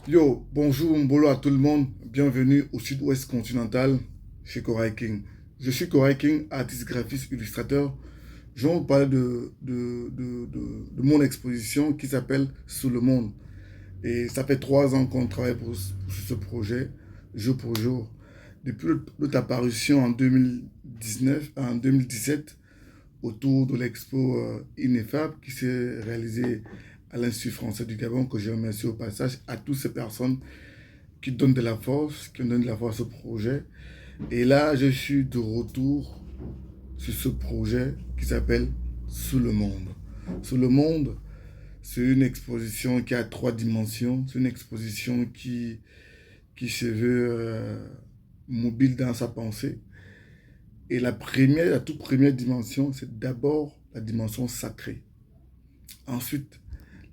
Yo, bonjour, mbolo à tout le monde. Bienvenue au Sud-Ouest continental chez Korai King. Je suis Korai King, artiste graphiste illustrateur. Je vais vous parler de mon exposition qui s'appelle Sous le monde. Et ça fait 3 ans qu'on travaille pour ce projet, jour pour jour. Depuis notre apparition en 2019, en 2017, autour de l'expo Ineffable qui s'est réalisée à l'Institut français du Gabon, que je remercie au passage à toutes ces personnes qui donnent de la force, qui donnent de la force au projet. Et là, je suis de retour sur ce projet qui s'appelle Sous le monde. Sous le monde, c'est une exposition qui a 3 dimensions. C'est une exposition qui se veut mobile dans sa pensée. Et la toute première dimension, c'est d'abord la dimension sacrée. Ensuite,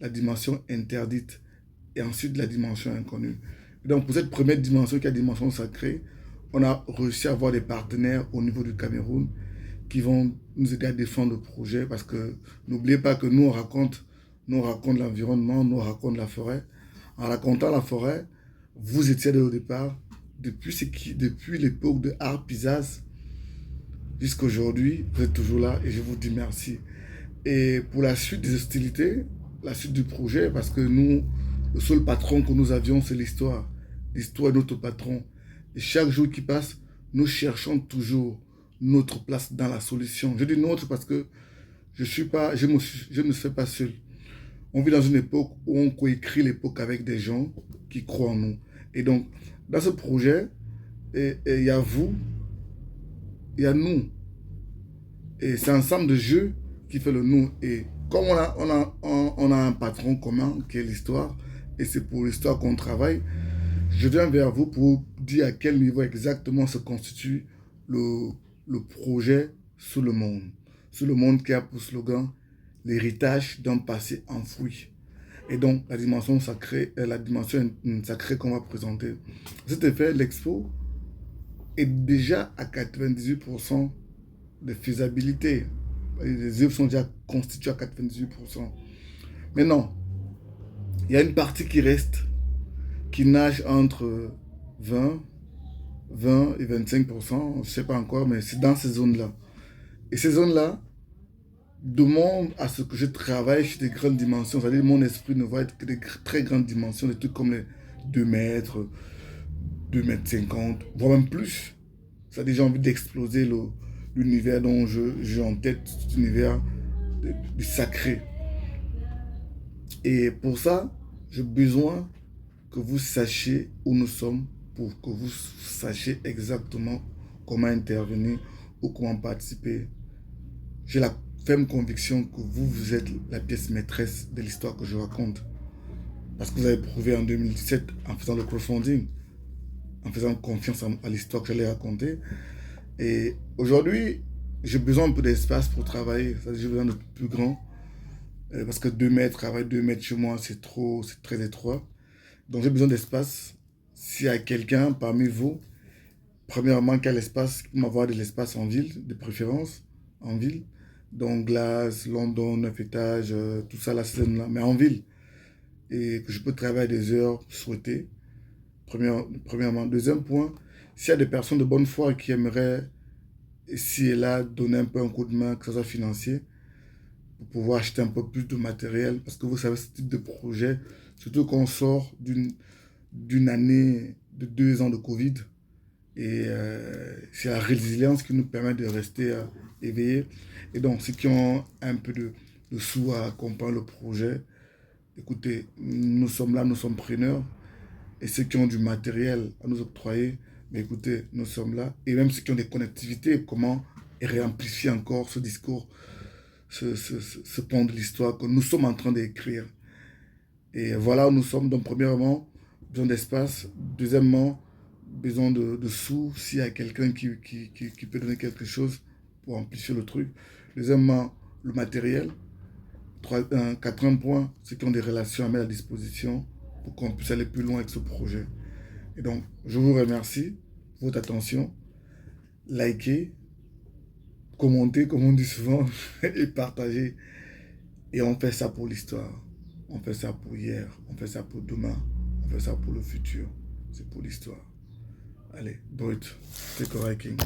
la dimension interdite. Et ensuite, la dimension inconnue. Et donc, pour cette première dimension, qui est la dimension sacrée, on a réussi à avoir des partenaires au niveau du Cameroun qui vont nous aider à défendre le projet parce que n'oubliez pas que nous on raconte l'environnement, nous on raconte la forêt. En racontant la forêt, vous étiez là au départ, depuis l'époque de Harpizaz jusqu'à aujourd'hui, vous êtes toujours là et je vous dis merci. Et pour la suite des hostilités, la suite du projet, parce que nous, le seul patron que nous avions, c'est l'histoire. L'histoire est notre patron. Et chaque jour qui passe, nous cherchons toujours notre place dans la solution. Je dis notre parce que je ne suis pas seul. On vit dans une époque où on coécrit l'époque avec des gens qui croient en nous. Et donc, dans ce projet, il y a vous, il y a nous. Et c'est un ensemble de jeux qui fait le nous. Et comme on a un patron commun qui est l'histoire, et c'est pour l'histoire qu'on travaille, je viens vers vous pour dire à quel niveau exactement se constitue le projet Sous le monde. Sous le monde qui a pour slogan l'héritage d'un passé enfoui. Et donc la dimension sacrée qu'on va présenter. Cet effet, l'expo est déjà à 98% de faisabilité. Les œuvres sont déjà constituées à 98%. Mais non, il y a une partie qui reste, qui nage entre 20, 20 et 25%, je ne sais pas encore, mais c'est dans ces zones-là. Et ces zones-là demandent à ce que je travaille sur des grandes dimensions. C'est-à-dire mon esprit ne va être que des très grandes dimensions, des trucs comme les 2 mètres, 2 mètres 50, voire même plus. C'est-à-dire j'ai envie d'exploser l'univers dont j'ai en tête, cet univers du sacré. Et pour ça, j'ai besoin que vous sachiez où nous sommes pour que vous sachiez exactement comment intervenir ou comment participer. J'ai la ferme conviction que vous êtes la pièce maîtresse de l'histoire que je raconte. Parce que vous avez prouvé en 2017 en faisant le crowdfunding, en faisant confiance à l'histoire que j'allais raconter. Et aujourd'hui, j'ai besoin un peu d'espace pour travailler. J'ai besoin de plus grand. Parce que 2 mètres, travailler 2 mètres chez moi, c'est trop, c'est très étroit. Donc j'ai besoin d'espace. S'il y a quelqu'un parmi vous, premièrement, qui a l'espace, qui peut avoir de l'espace en ville, de préférence, en ville. Donc Glace, London, 9 étages, tout ça, la scène là, mais en ville. Et que je peux travailler à des heures souhaitées, premièrement. Deuxième point, s'il y a des personnes de bonne foi qui aimeraient, ici et là, donner un peu un coup de main, que ce soit financier, pour pouvoir acheter un peu plus de matériel, parce que vous savez, ce type de projet, surtout qu'on sort d'une année de 2 ans de Covid, et c'est la résilience qui nous permet de rester éveillés. Et donc, ceux qui ont un peu de sous à accompagner le projet, écoutez, nous sommes là, nous sommes preneurs. Et ceux qui ont du matériel à nous octroyer, mais écoutez, nous sommes là. Et même ceux qui ont des connectivités, comment réamplifier encore ce discours, ce pont de l'histoire que nous sommes en train d'écrire. Et voilà où nous sommes. Donc, premièrement, besoin d'espace. Deuxièmement, besoin de sous, s'il y a quelqu'un qui peut donner quelque chose pour amplifier le truc. Deuxièmement, le matériel. Quatrième point, ceux qui ont des relations à mettre à disposition pour qu'on puisse aller plus loin avec ce projet. Et donc, je vous remercie pour votre attention. Likez, commentez, comme on dit souvent, et partagez. Et on fait ça pour l'histoire. On fait ça pour hier. On fait ça pour demain. On fait ça pour le futur. C'est pour l'histoire. Allez, brut. C'est Koray King.